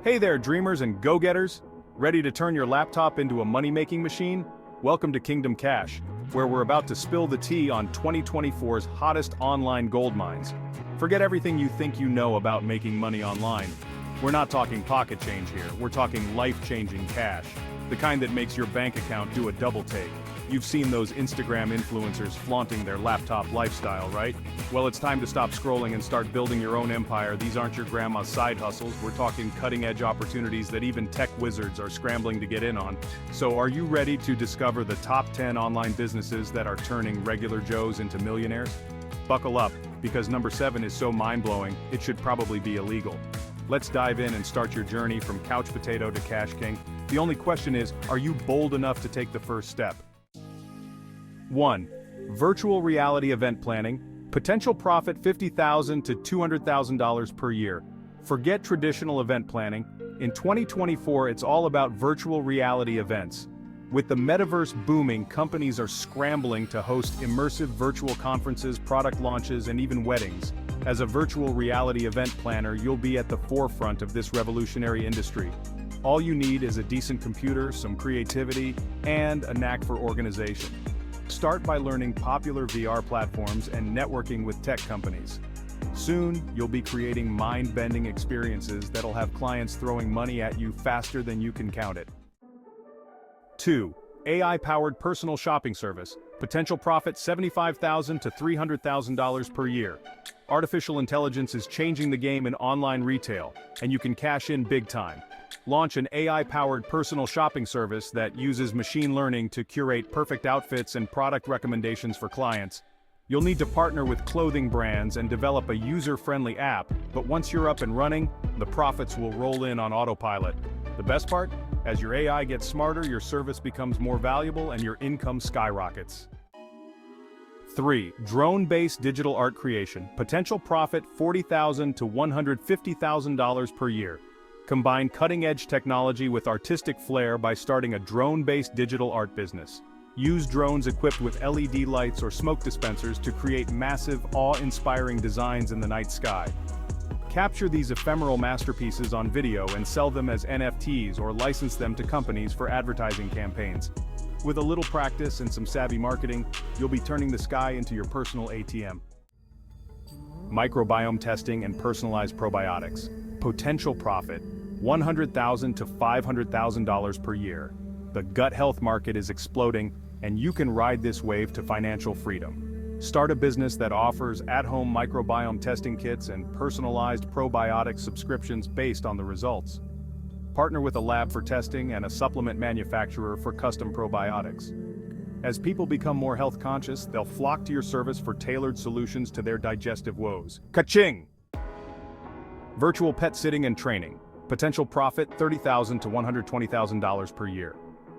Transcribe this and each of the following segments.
Hey there, dreamers and go-getters! Ready to turn your laptop into a money-making machine? Welcome to Kingdom Cash, where we're about to spill the tea on 2024's hottest online gold mines. Forget everything you think you know about making money online. We're not talking pocket change here, we're talking life-changing cash. The kind that makes your bank account do a double take. You've seen those Instagram influencers flaunting their laptop lifestyle, right? Well, it's time to stop scrolling and start building your own empire. These aren't your grandma's side hustles. We're talking cutting-edge opportunities that even tech wizards are scrambling to get in on. So are you ready to discover the top 10 online businesses that are turning regular Joes into millionaires? Buckle up, because number 7 is so mind-blowing, it should probably be illegal. Let's dive in and start your journey from couch potato to cash king. The only question is, are you bold enough to take the first step? 1. Virtual reality event planning. Potential profit $50,000 to $200,000 per year. Forget traditional event planning. In 2024, it's all about virtual reality events. With the metaverse booming, companies are scrambling to host immersive virtual conferences, product launches, and even weddings. As a virtual reality event planner, you'll be at the forefront of this revolutionary industry. All you need is a decent computer, some creativity, and a knack for organization. Start by learning popular VR platforms and networking with tech companies. Soon, you'll be creating mind-bending experiences that'll have clients throwing money at you faster than you can count it. 2. AI-powered personal shopping service. Potential profit $75,000 to $300,000 per year. Artificial intelligence is changing the game in online retail, and you can cash in big time. Launch an AI-powered personal shopping service that uses machine learning to curate perfect outfits and product recommendations for clients. You'll need to partner with clothing brands and develop a user-friendly app, but once you're up and running, the profits will roll in on autopilot. The best part? As your AI gets smarter, your service becomes more valuable and your income skyrockets. 3. Drone-based digital art creation. Potential profit $40,000 to $150,000 per year. Combine cutting-edge technology with artistic flair by starting a drone-based digital art business. Use drones equipped with LED lights or smoke dispensers to create massive, awe-inspiring designs in the night sky. Capture these ephemeral masterpieces on video and sell them as NFTs or license them to companies for advertising campaigns. With a little practice and some savvy marketing, you'll be turning the sky into your personal ATM. Microbiome testing and personalized probiotics. Potential profit $100,000 to $500,000 per year. The gut health market is exploding, and you can ride this wave to financial freedom. Start a business that offers at-home microbiome testing kits and personalized probiotic subscriptions based on the results. Partner with a lab for testing and a supplement manufacturer for custom probiotics. As people become more health conscious, they'll flock to your service for tailored solutions to their digestive woes. Ka-ching! Virtual pet sitting and training. Potential profit $30,000 to $120,000 per year.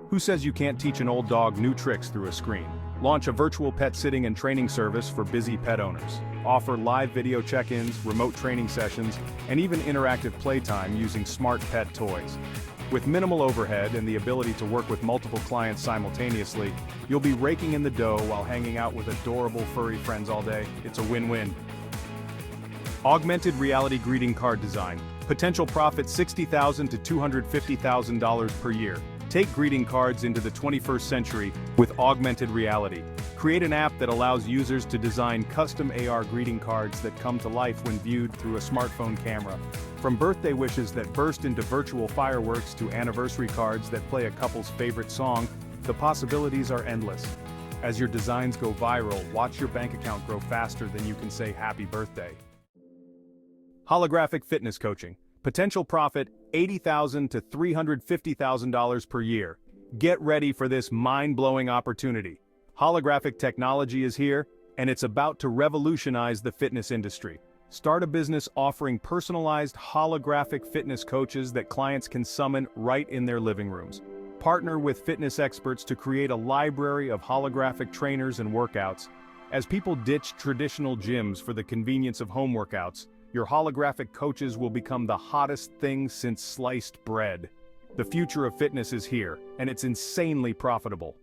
Who says you can't teach an old dog new tricks through a screen? Launch a virtual pet sitting and training service for busy pet owners. Offer live video check-ins, remote training sessions, and even interactive playtime using smart pet toys. With minimal overhead and the ability to work with multiple clients simultaneously, you'll be raking in the dough while hanging out with adorable furry friends all day. It's a win-win. Augmented reality greeting card design. Potential profit $60,000 to $250,000 per year. Take greeting cards into the 21st century with augmented reality. Create an app that allows users to design custom AR greeting cards that come to life when viewed through a smartphone camera. From birthday wishes that burst into virtual fireworks to anniversary cards that play a couple's favorite song, the possibilities are endless. As your designs go viral, watch your bank account grow faster than you can say happy birthday. Holographic fitness coaching. Potential profit $80,000 to $350,000 per year. Get ready for this mind-blowing opportunity. Holographic technology is here, and it's about to revolutionize the fitness industry. Start a business offering personalized holographic fitness coaches that clients can summon right in their living rooms. Partner with fitness experts to create a library of holographic trainers and workouts. As people ditch traditional gyms for the convenience of home workouts, your holographic coaches will become the hottest thing since sliced bread. The future of fitness is here, and it's insanely profitable.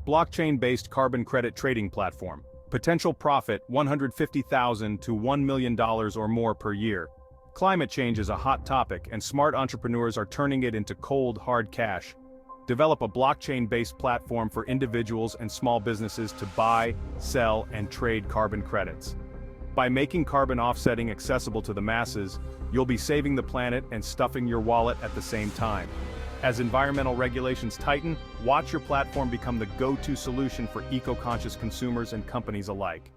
Blockchain-based carbon credit trading platform. Potential profit $150,000 to $1 million or more per year. Climate change is a hot topic, and smart entrepreneurs are turning it into cold, hard cash. Develop a blockchain-based platform for individuals and small businesses to buy, sell, and trade carbon credits. By making carbon offsetting accessible to the masses, you'll be saving the planet and stuffing your wallet at the same time. As environmental regulations tighten, watch your platform become the go-to solution for eco-conscious consumers and companies alike.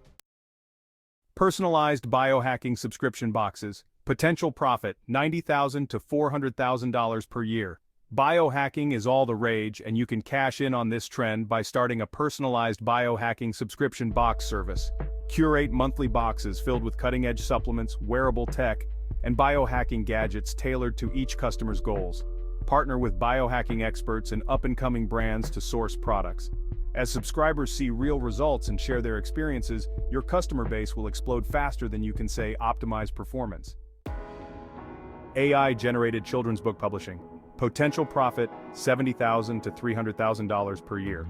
Personalized biohacking subscription boxes. Potential profit, $90,000 to $400,000 per year. Biohacking is all the rage, and you can cash in on this trend by starting a personalized biohacking subscription box service. Curate monthly boxes filled with cutting-edge supplements, wearable tech, and biohacking gadgets tailored to each customer's goals. Partner with biohacking experts and up-and-coming brands to source products. As subscribers see real results and share their experiences, your customer base will explode faster than you can say optimize performance. AI-generated children's book publishing. Potential profit, $70,000 to $300,000 per year.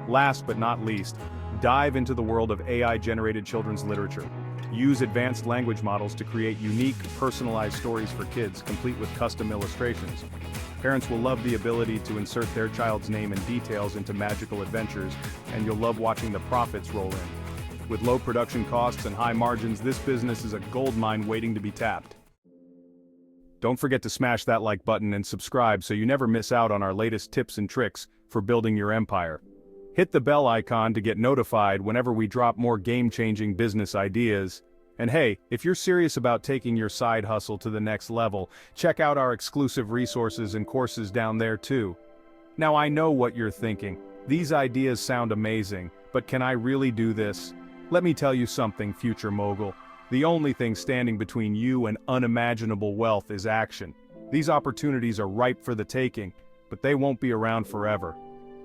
Last but not least, dive into the world of AI-generated children's literature. Use advanced language models to create unique, personalized stories for kids, complete with custom illustrations. Parents will love the ability to insert their child's name and details into magical adventures, and you'll love watching the profits roll in. With low production costs and high margins, this business is a goldmine waiting to be tapped. Don't forget to smash that like button and subscribe so you never miss out on our latest tips and tricks for building your empire. Hit the bell icon to get notified whenever we drop more game-changing business ideas. And hey, if you're serious about taking your side hustle to the next level, check out our exclusive resources and courses down there too. Now I know what you're thinking. These ideas sound amazing, but can I really do this? Let me tell you something, future mogul. The only thing standing between you and unimaginable wealth is action. These opportunities are ripe for the taking, but they won't be around forever.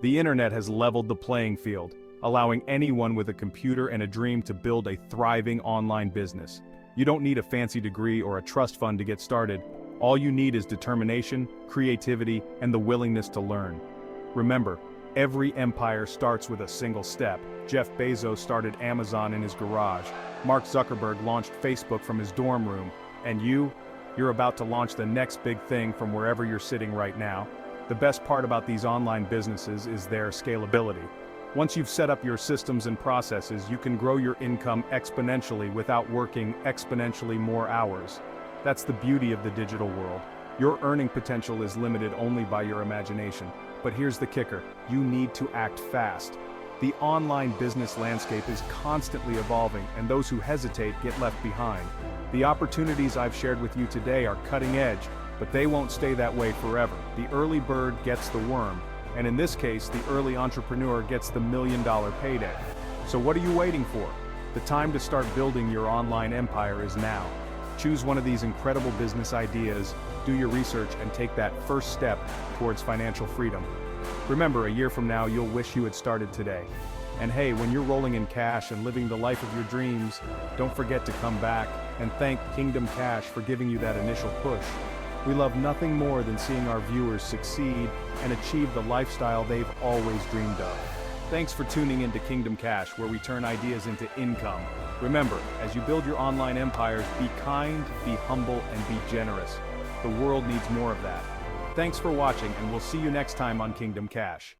The internet has leveled the playing field, allowing anyone with a computer and a dream to build a thriving online business. You don't need a fancy degree or a trust fund to get started. All you need is determination, creativity, and the willingness to learn. Remember, every empire starts with a single step. Jeff Bezos started Amazon in his garage. Mark Zuckerberg launched Facebook from his dorm room. And you're about to launch the next big thing from wherever you're sitting right now. The best part about these online businesses is their scalability. Once you've set up your systems and processes, you can grow your income exponentially without working exponentially more hours. That's the beauty of the digital world. Your earning potential is limited only by your imagination. But here's the kicker: you need to act fast. The online business landscape is constantly evolving, and those who hesitate get left behind. The opportunities I've shared with you today are cutting edge, but they won't stay that way forever. The early bird gets the worm, and in this case, the early entrepreneur gets the million-dollar payday. So what are you waiting for? The time to start building your online empire is now. Choose one of these incredible business ideas, do your research, and take that first step towards financial freedom. Remember, a year from now, you'll wish you had started today. And hey, when you're rolling in cash and living the life of your dreams, don't forget to come back and thank Kingdom Cash for giving you that initial push. We love nothing more than seeing our viewers succeed and achieve the lifestyle they've always dreamed of. Thanks for tuning into Kingdom Cash, where we turn ideas into income. Remember, as you build your online empires, be kind, be humble, and be generous. The world needs more of that. Thanks for watching, and we'll see you next time on Kingdom Cash.